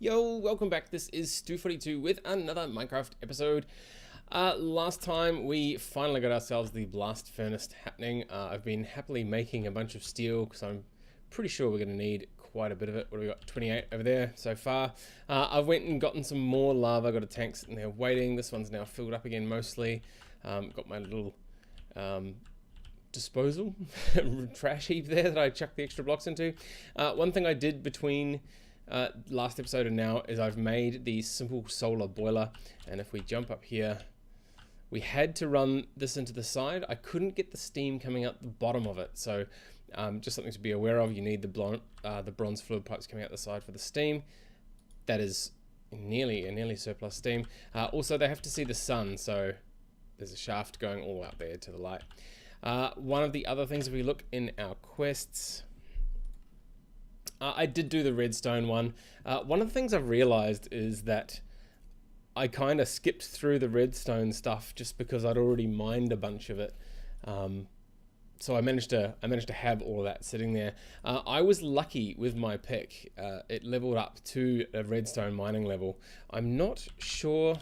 Yo, welcome back. This is Stu42 with another Minecraft episode. Last time we finally got ourselves the blast furnace happening. I've been happily making a bunch of steel because I'm pretty sure we're going to need quite a bit of it. What do we got? 28 over there so far. I've went and gotten some more lava. Got a tank sitting there waiting. This one's now filled up again mostly. Got my little disposal trash heap there that I chucked the extra blocks into. One thing I did between last episode and now is I've made the simple solar boiler, and if we jump up here, we had to run this into the side. I couldn't get the steam coming out the bottom of it, so just something to be aware of. You need the bronze fluid pipes coming out the side for the steam. That is nearly surplus steam. Also, they have to see the sun, so there's a shaft going all out there to the light. One of the other things, if we look in our quests, I did do the redstone one. One of the things I've realized is that I kind of skipped through the redstone stuff just because I'd already mined a bunch of it. So I managed to have all of that sitting there. I was lucky with my pick. It leveled up to a redstone mining level. I'm not sure.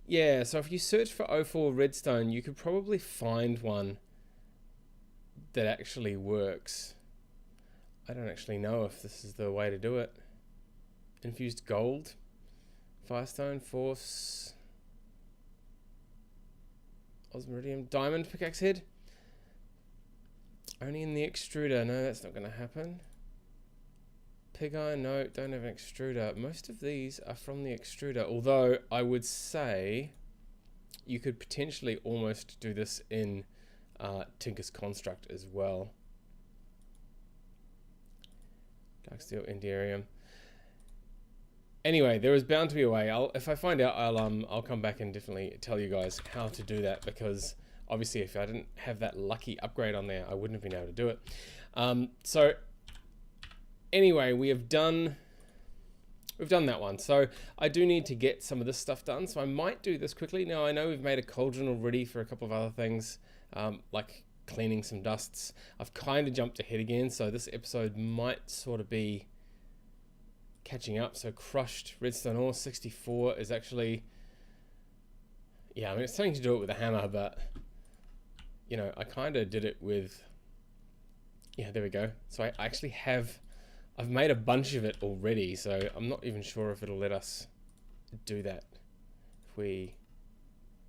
Yeah, so if you search for 04 redstone, you could probably find one that actually works. I don't actually know if this is the way to do it. Infused gold, firestone, force, osmiridium, diamond pickaxe head. Only in the extruder. No, that's not going to happen. Pig iron, no, don't have an extruder. Most of these are from the extruder, although I would say you could potentially almost do this in Tinker's Construct as well. Dark steel, Indiarium. Anyway, there is bound to be a way. If I find out, I'll come back and definitely tell you guys how to do that, because obviously if I didn't have that lucky upgrade on there, I wouldn't have been able to do it. So anyway, we've done that one. So I do need to get some of this stuff done, so I might do this quickly. Now I know we've made a cauldron already for a couple of other things, like cleaning some dusts. I've kind of jumped ahead again, so this episode might sort of be catching up. So crushed redstone ore 64 is actually, yeah, I mean, it's something to do it with a hammer, but you know, I kind of did it with, yeah, there we go. So I actually I've made a bunch of it already, so I'm not even sure if it'll let us do that. If we,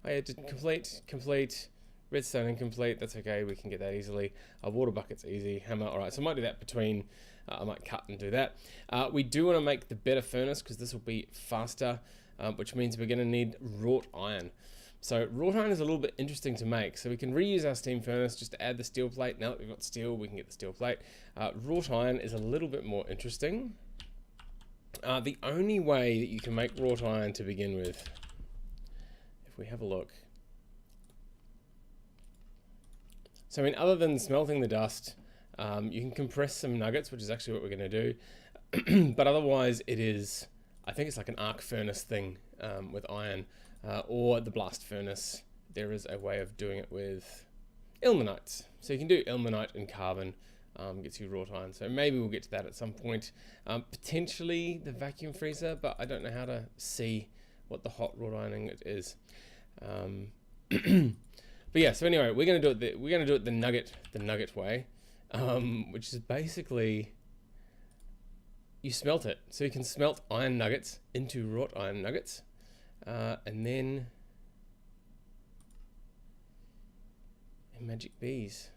oh yeah, did complete, redstone incomplete, that's okay, we can get that easily. Water bucket's easy, hammer, alright, so I might do that between, I might cut and do that. We do want to make the better furnace, because this will be faster, which means we're going to need wrought iron. So wrought iron is a little bit interesting to make, so we can reuse our steam furnace just to add the steel plate. Now that we've got steel, we can get the steel plate. Wrought iron is a little bit more interesting. The only way that you can make wrought iron to begin with, if we have a look, so I mean, other than smelting the dust, you can compress some nuggets, which is actually what we're going to do. But otherwise, it is, I think it's like an arc furnace thing with iron, or the blast furnace. There is a way of doing it with ilmenite. So you can do ilmenite and carbon, gets you wrought iron. So maybe we'll get to that at some point. Potentially the vacuum freezer, but I don't know how to see what the hot wrought iron ingot is. But yeah, so anyway, we're gonna do it the nugget way, which is basically you smelt it. So you can smelt iron nuggets into wrought iron nuggets, and then magic bees.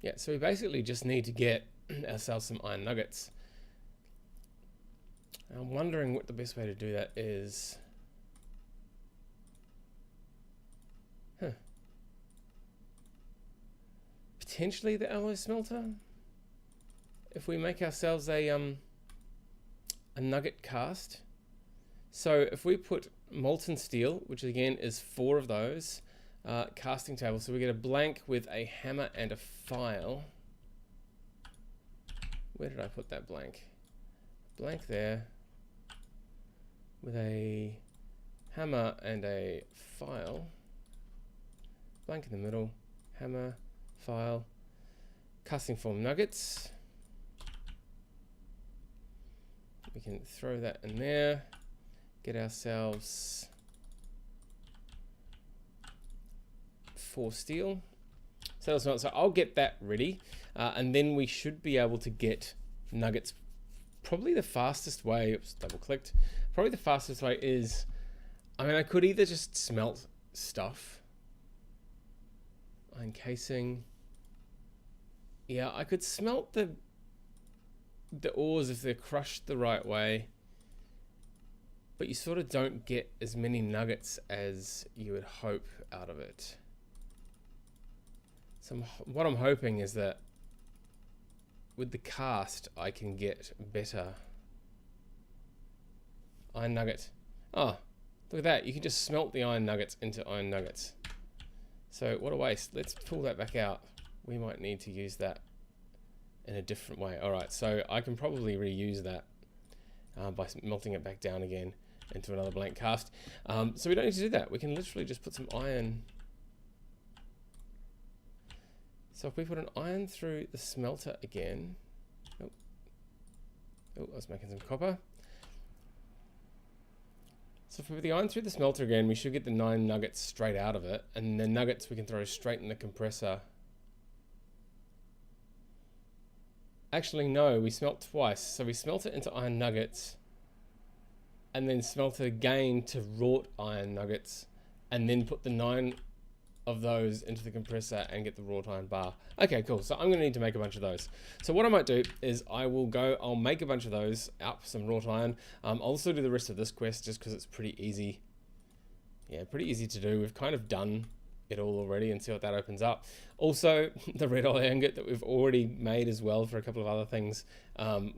Yeah, so we basically just need to get ourselves some iron nuggets. I'm wondering what the best way to do that is. Potentially the alloy smelter. If we make ourselves a nugget cast. So if we put molten steel, which again is 4 of those, casting table, so we get a blank with a hammer and a file. Where did I put that blank? Blank there with a hammer and a file. Blank in the middle, hammer, file, casting form nuggets. We can throw that in there, get ourselves 4 steel. So I'll get that ready, and then we should be able to get nuggets. Probably the fastest way, oops, double clicked. Probably the fastest way is, I mean, I could either just smelt stuff. Iron casing. Yeah, I could smelt the ores if they're crushed the right way, but you sort of don't get as many nuggets as you would hope out of it. So what I'm hoping is that with the cast, I can get better iron nugget. Oh, look at that. You can just smelt the iron nuggets into iron nuggets. So what a waste. Let's pull that back out. We might need to use that in a different way. All right, so I can probably reuse that by melting it back down again into another blank cast. So we don't need to do that. We can literally just put some iron. So if we put an iron through the smelter again, oh, I was making some copper. So if we put the iron through the smelter again, we should get the 9 nuggets straight out of it, and the nuggets we can throw straight in the compressor. Actually, no, we smelt twice. So we smelt it into iron nuggets, and then smelt it again to wrought iron nuggets, and then put the 9 of those into the compressor and get the wrought iron bar. Okay, cool. So I'm gonna need to make a bunch of those. So what I might do is I'll make a bunch of those up, some wrought iron. I'll also do the rest of this quest just because it's pretty easy. Yeah, pretty easy to do. We've kind of done it all already and see what that opens up. Also, the red eye ingot that we've already made as well for a couple of other things.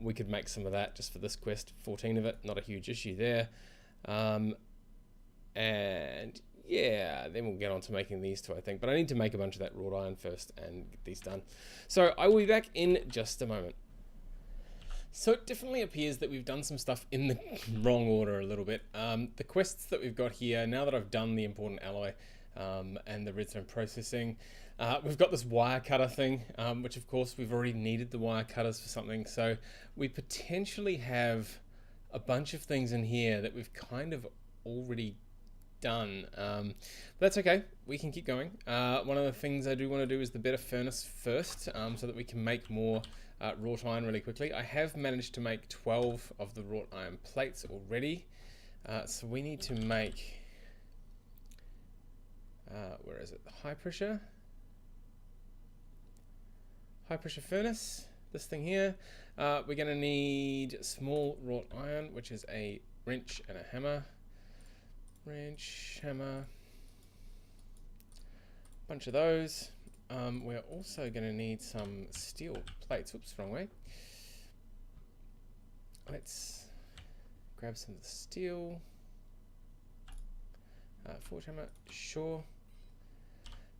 We could make some of that just for this quest, 14 of it, not a huge issue there. And yeah, then we'll get on to making these 2, I think. But I need to make a bunch of that wrought iron first and get these done. So I will be back in just a moment. So it definitely appears that we've done some stuff in the wrong order a little bit. The quests that we've got here, now that I've done the important alloy and the redstone processing, we've got this wire cutter thing, which of course we've already needed the wire cutters for something. So we potentially have a bunch of things in here that we've kind of already done, but that's okay, we can keep going. One of the things I do want to do is the better furnace first, so that we can make more wrought iron really quickly. I have managed to make 12 of the wrought iron plates already, so we need to make where is it, the high pressure furnace, this thing here. We're going to need small wrought iron, which is a wrench and a hammer. Wrench, hammer, bunch of those. We're also going to need some steel plates. Oops, wrong way. Let's grab some of the steel. Forge hammer, sure.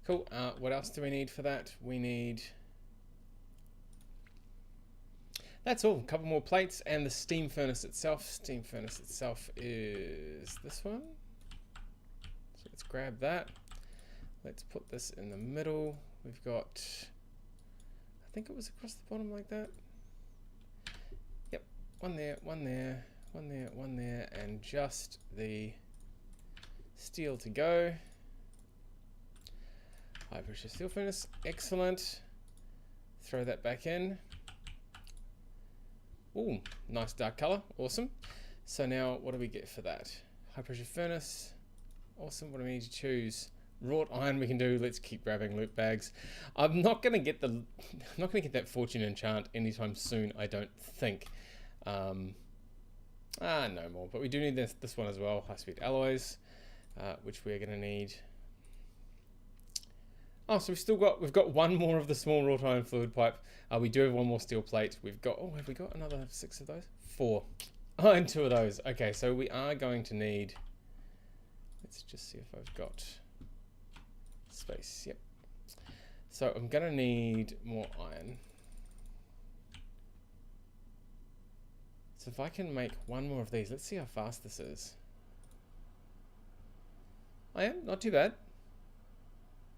Cool. What else do we need for that? We need... That's all. A couple more plates and the steam furnace itself. Steam furnace itself is this one. So let's grab that. Let's put this in the middle. We've got, I think it was across the bottom like that. Yep, one there, one there, one there, one there, and just the steel to go. High pressure steel furnace, excellent. Throw that back in. Ooh, nice dark color, awesome. So now what do we get for that? High pressure furnace, awesome. What do we need to choose? Wrought iron we can do. Let's keep grabbing loot bags. I'm not gonna get that fortune enchant anytime soon, I don't think. No more. But we do need this one as well. High speed alloys, which we're gonna need. Oh, so we've got one more of the small wrought iron fluid pipe. We do have one more steel plate. We've got, oh, have we got another 6 of those? 4. Oh, and 2 of those. Okay, so we are going to need, let's just see if I've got space. Yep. So I'm gonna need more iron. So if I can make one more of these, let's see how fast this is. I am, not too bad.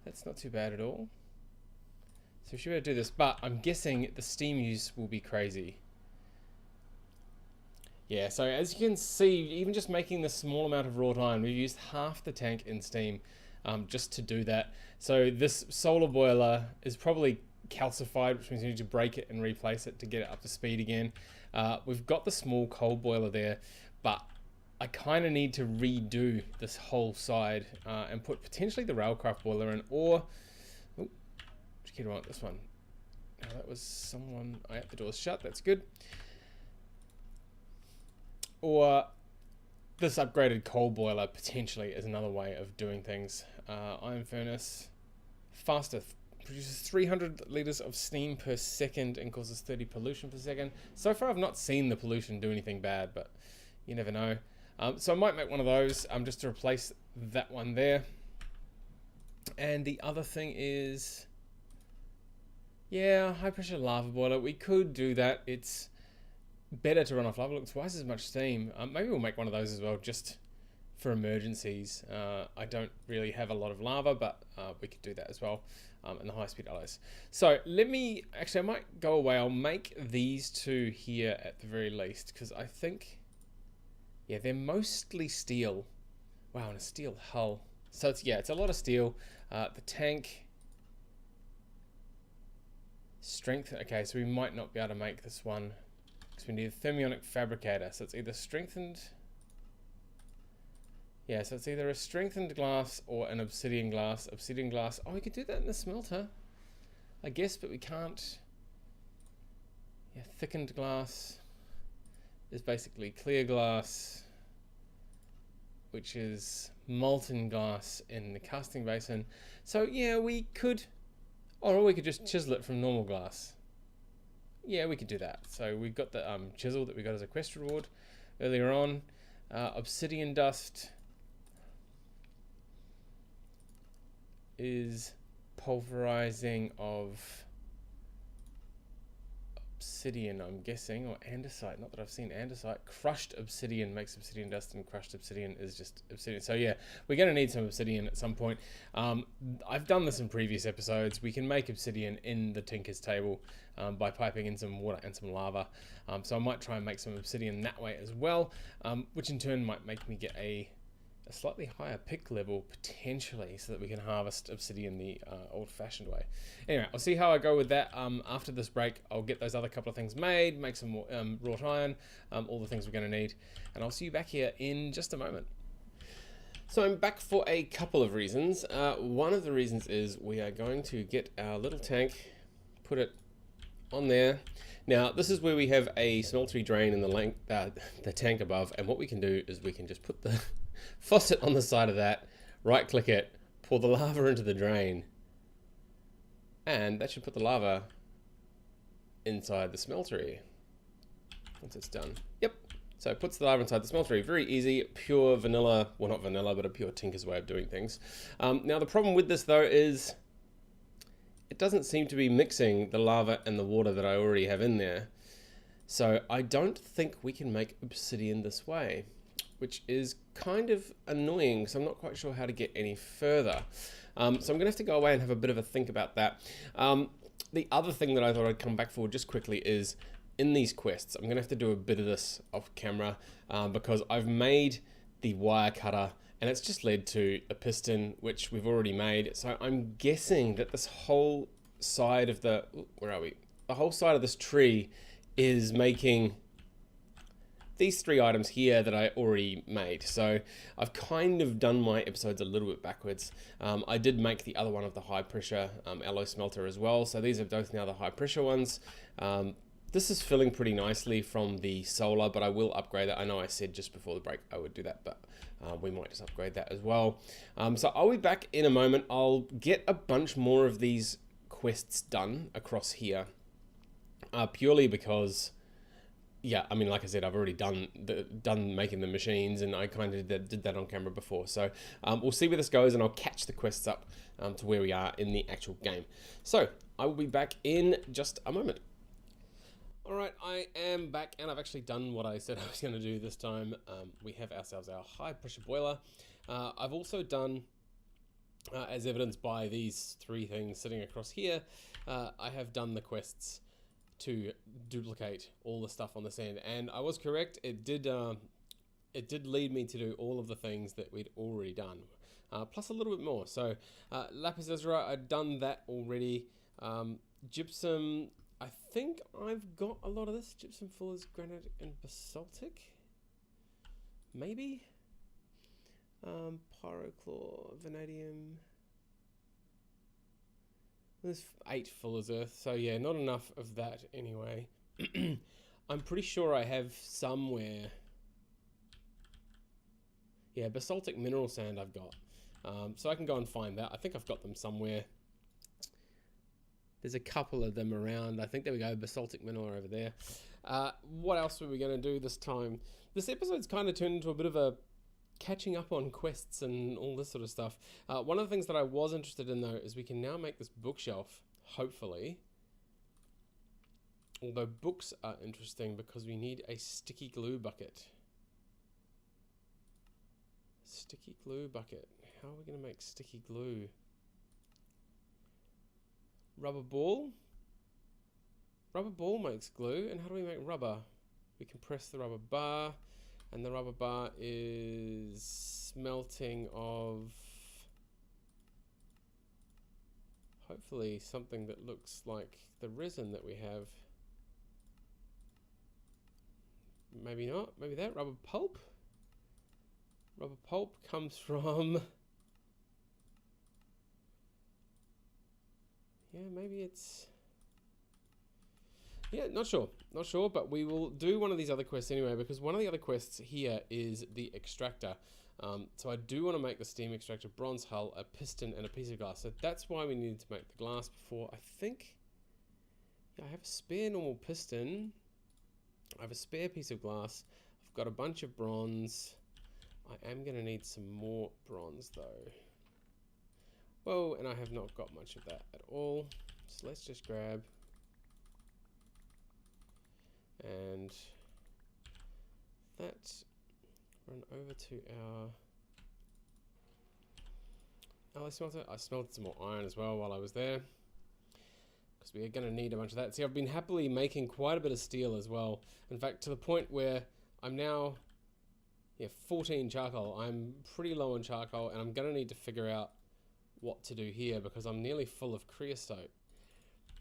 That's not too bad at all. So we should be able to do this, but I'm guessing the steam use will be crazy. Yeah, so as you can see, even just making this small amount of wrought iron, we've used half the tank in steam just to do that. So this solar boiler is probably calcified, which means you need to break it and replace it to get it up to speed again. We've got the small coal boiler there, but I kind of need to redo this whole side and put potentially the railcraft boiler in, or just keep on this one. Now that was someone. Oh, yeah, the door's shut. That's good. Or this upgraded coal boiler potentially is another way of doing things. Iron furnace, faster, produces 300 liters of steam per second and causes 30 pollution per second. So far I've not seen the pollution do anything bad, but you never know. So I might make one of those just to replace that one there. And the other thing is, yeah, high pressure lava boiler. We could do that. It's better to run off lava. Look, twice as much steam. Maybe we'll make one of those as well, just for emergencies. I don't really have a lot of lava, but we could do that as well. And the high-speed alloys. So let me, actually I might go away. I'll make these two here at the very least, because I think, yeah, they're mostly steel. Wow, and a steel hull. So it's, yeah, it's a lot of steel. The tank, strength, okay, so we might not be able to make this one. We need a thermionic fabricator, so it's either strengthened, yeah, so it's either a strengthened glass or an obsidian glass. Obsidian glass, oh, we could do that in the smelter, I guess, but we can't. Yeah, thickened glass is basically clear glass, which is molten glass in the casting basin. So yeah, we could, or we could just chisel it from normal glass. Yeah, we could do that. So we've got the chisel that we got as a quest reward earlier on. Obsidian dust is pulverizing of obsidian, I'm guessing, or andesite. Not that I've seen andesite. Crushed obsidian makes obsidian dust, and crushed obsidian is just obsidian. So yeah, we're going to need some obsidian at some point. I've done this in previous episodes. We can make obsidian in the Tinker's Table by piping in some water and some lava. So I might try and make some obsidian that way as well, which in turn might make me get a slightly higher pick level potentially, so that we can harvest obsidian the old-fashioned way. Anyway, I'll see how I go with that after this break. I'll get those other couple of things made, make some more wrought iron, all the things we're going to need, and I'll see you back here in just a moment. So I'm back for a couple of reasons. One of the reasons is we are going to get our little tank, put it on there. Now this is where we have a smeltery drain in the tank above, and what we can do is we can just put the faucet on the side of that, right click it, pour the lava into the drain, and that should put the lava inside the smeltery once it's done. Yep, so it puts the lava inside the smeltery. Very easy, pure vanilla, well not vanilla, but a pure Tinker's way of doing things. Now the problem with this though is it doesn't seem to be mixing the lava and the water that I already have in there. So I don't think we can make obsidian this way, which is kind of annoying, so I'm not quite sure how to get any further. So I'm going to have to go away and have a bit of a think about that. The other thing that I thought I'd come back for just quickly is in these quests, I'm going to have to do a bit of this off camera because I've made the wire cutter and it's just led to a piston, which we've already made. So I'm guessing that this whole side of the, where are we? The whole side of this tree is making these three items here that I already made. So I've kind of done my episodes a little bit backwards. I did make the other one of the high pressure alloy smelter as well. So these are both now the high pressure ones. This is filling pretty nicely from the solar, but I will upgrade that. I know I said just before the break I would do that, but we might just upgrade that as well. So I'll be back in a moment. I'll get a bunch more of these quests done across here, purely because, yeah, I mean, like I said, I've already done making the machines, and I kind of did that on camera before. So we'll see where this goes, and I'll catch the quests up to where we are in the actual game. So I will be back in just a moment. All right, I am back, and I've actually done what I said I was going to do this time. We have ourselves our high pressure boiler. I've also done, as evidenced by these three things sitting across here, I have done the quests to duplicate all the stuff on this end. And I was correct. It did lead me to do all of the things that we'd already done, plus a little bit more. So lapis lazuli, I'd done that already. Gypsum, I think I've got a lot of this. Gypsum, fullers, granite, and basaltic. Maybe. Pyrochlor, vanadium. There's 8 fuller's earth, so yeah, not enough of that anyway. I'm pretty sure I have somewhere. Yeah, basaltic mineral sand I've got. So I can go and find that. I think I've got them somewhere. There's a couple of them around. I think there we go, basaltic mineral over there. What else were we going to do this time? This episode's kind of turned into a bit of a catching up on quests and all this sort of stuff. One of the things that I was interested in though is we can now make this bookshelf, hopefully. Although books are interesting because we need a sticky glue bucket. Sticky glue bucket. How are we going to make sticky glue? Rubber ball? Rubber ball makes glue, and how do we make rubber? We compress the rubber bar. And the rubber bar is smelting of hopefully something that looks like the resin that we have. Maybe not. Maybe that. Rubber pulp. Rubber pulp comes from... Yeah, maybe it's... Yeah, not sure, but we will do one of these other quests anyway, because one of the other quests here is the extractor. So I do want to make the steam extractor, bronze hull, a piston, and a piece of glass. So that's why we needed to make the glass before. I think, yeah, I have a spare normal piston. I have a spare piece of glass. I've got a bunch of bronze. I am going to need some more bronze though. Whoa, and I have not got much of that at all. So let's just grab... And that, run over to our alloy smelter. I smelted some more iron as well while I was there, because we are going to need a bunch of that. See, I've been happily making quite a bit of steel as well. In fact, to the point where I'm now, 14 charcoal. I'm pretty low on charcoal, and I'm going to need to figure out what to do here, because I'm nearly full of creosote.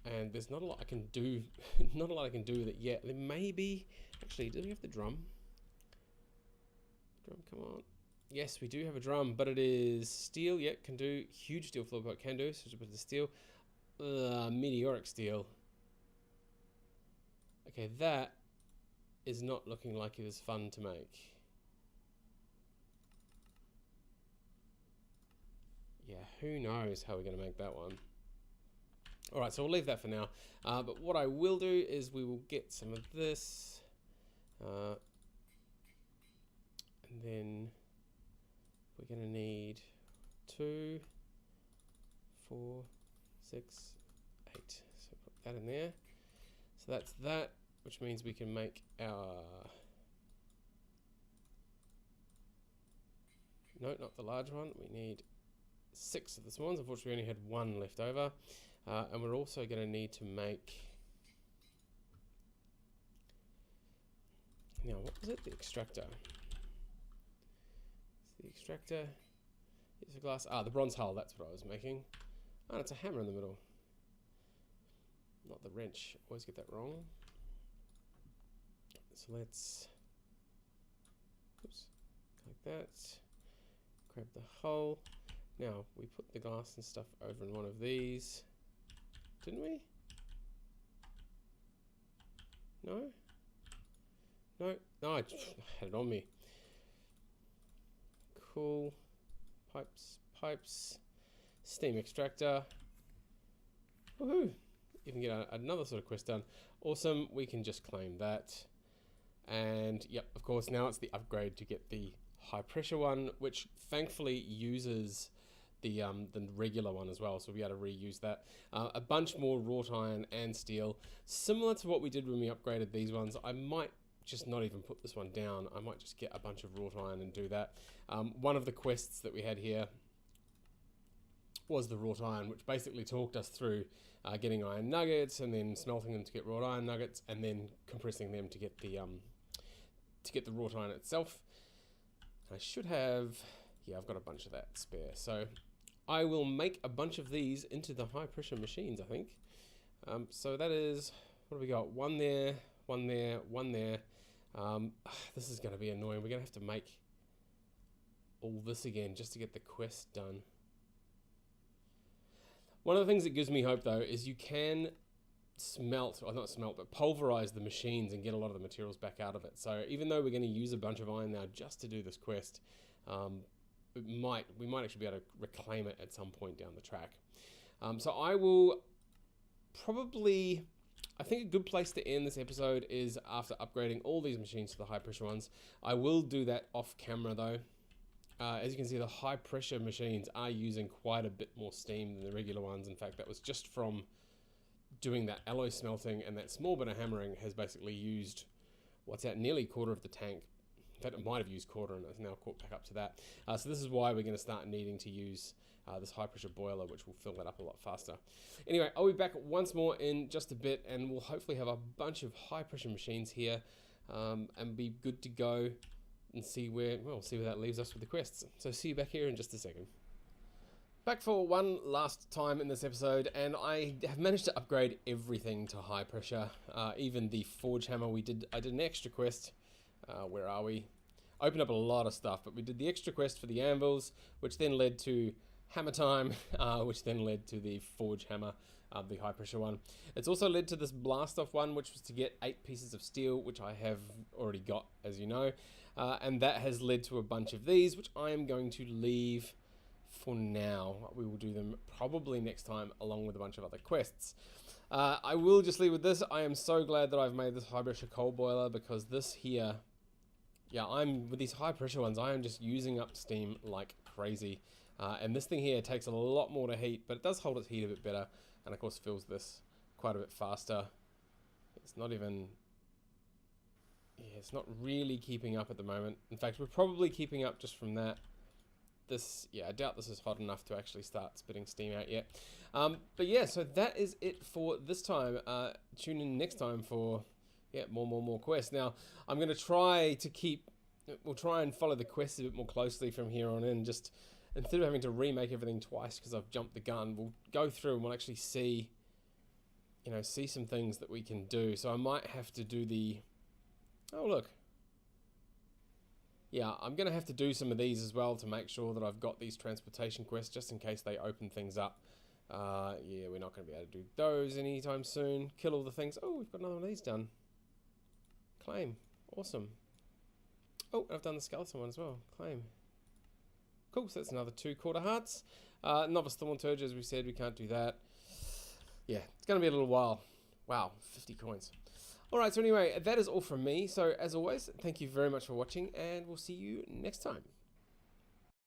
And there's not a lot I can do, not a lot I can do with it yet. There may be, actually, do we have the drum? Drum, come on. Yes, we do have a drum, but it is steel. Yeah, can do. Huge steel floor part can do. So just a bit of steel. Meteoric steel. Okay, that is not looking like it is fun to make. Yeah, who knows how we're going to make that one. All right, so we'll leave that for now. But what I will do is we will get some of this. And then we're going to need 2, 4, 6, 8. So put that in there. So that's that, which means we can make our... No, not the large one. We need 6 of the small ones. Unfortunately, we only had 1 left over. And we're also going to need to make... Now, what was it? The extractor. It's the extractor. It's a glass. Ah, the bronze hull. That's what I was making. Oh, it's a hammer in the middle. Not the wrench. Always get that wrong. So let's... Oops. Like that. Grab the hull. Now, we put the glass and stuff over in one of these. Didn't we? No? No? No, I had it on me. Cool. Pipes. Steam extractor. Woohoo! You can get another sort of quest done. Awesome. We can just claim that. And, yep, of course, now it's the upgrade to get the high pressure one, which thankfully uses the regular one as well, so we'll be able to reuse that. A bunch more wrought iron and steel, similar to what we did when we upgraded these ones. I might just not even put this one down. I might just get a bunch of wrought iron and do that. One of the quests that we had here was the wrought iron, which basically talked us through getting iron nuggets and then smelting them to get wrought iron nuggets, and then compressing them to get the wrought iron itself. I should have, yeah, I've got a bunch of that spare, so I will make a bunch of these into the high pressure machines, I think. So that is, what do we got? One there, one there, one there. This is going to be annoying. We're going to have to make all this again just to get the quest done. One of the things that gives me hope though is you can smelt, or not smelt, but pulverize the machines and get a lot of the materials back out of it. So even though we're going to use a bunch of iron now just to do this quest, we might actually be able to reclaim it at some point down the track. So I will probably, I think a good place to end this episode is after upgrading all these machines to the high pressure ones. I will do that off camera though. As you can see, the high pressure machines are using quite a bit more steam than the regular ones. In fact, that was just from doing that alloy smelting, and that small bit of hammering has basically used, what's that, nearly a quarter of the tank. In fact, it might have used quarter and it's now caught back up to that. So this is why we're going to start needing to use this high pressure boiler, which will fill that up a lot faster. Anyway, I'll be back once more in just a bit, and we'll hopefully have a bunch of high pressure machines here and be good to go and see where that leaves us with the quests. So see you back here in just a second. Back for one last time in this episode, and I have managed to upgrade everything to high pressure, even the forge hammer. I did an extra quest. Where are we? Opened up a lot of stuff, but we did the extra quest for the anvils, which then led to hammer time, which then led to the forge hammer, the high pressure one. It's also led to this blast off one, which was to get 8 pieces of steel, which I have already got, as you know, and that has led to a bunch of these, which I am going to leave for now. We will do them probably next time along with a bunch of other quests. I will just leave with this. I am so glad that I've made this high pressure coal boiler, because this here, yeah, with these high pressure ones, I am just using up steam like crazy. And this thing here takes a lot more to heat, but it does hold its heat a bit better, and of course fills this quite a bit faster. It's not even, yeah, it's not really keeping up at the moment. In fact, we're probably keeping up just from that. This, yeah, I doubt this is hot enough to actually start spitting steam out yet. But yeah, so that is it for this time. Tune in next time for, yeah, more quests. Now, I'm going to try to we'll try and follow the quests a bit more closely from here on in. Just, instead of having to remake everything twice because I've jumped the gun, we'll go through and we'll actually see some things that we can do. So I might have to do the, oh look. Yeah, I'm going to have to do some of these as well to make sure that I've got these transportation quests, just in case they open things up. Yeah, we're not going to be able to do those anytime soon. Kill all the things. Oh, we've got another one of these done. Claim. Awesome. Oh, I've done the skeleton one as well. Claim. Cool, so that's another 2 quarter hearts. Novice Thaumaturge, as we said, we can't do that. Yeah, it's going to be a little while. Wow, 50 coins. Alright, so anyway, that is all from me. So as always, thank you very much for watching, and we'll see you next time.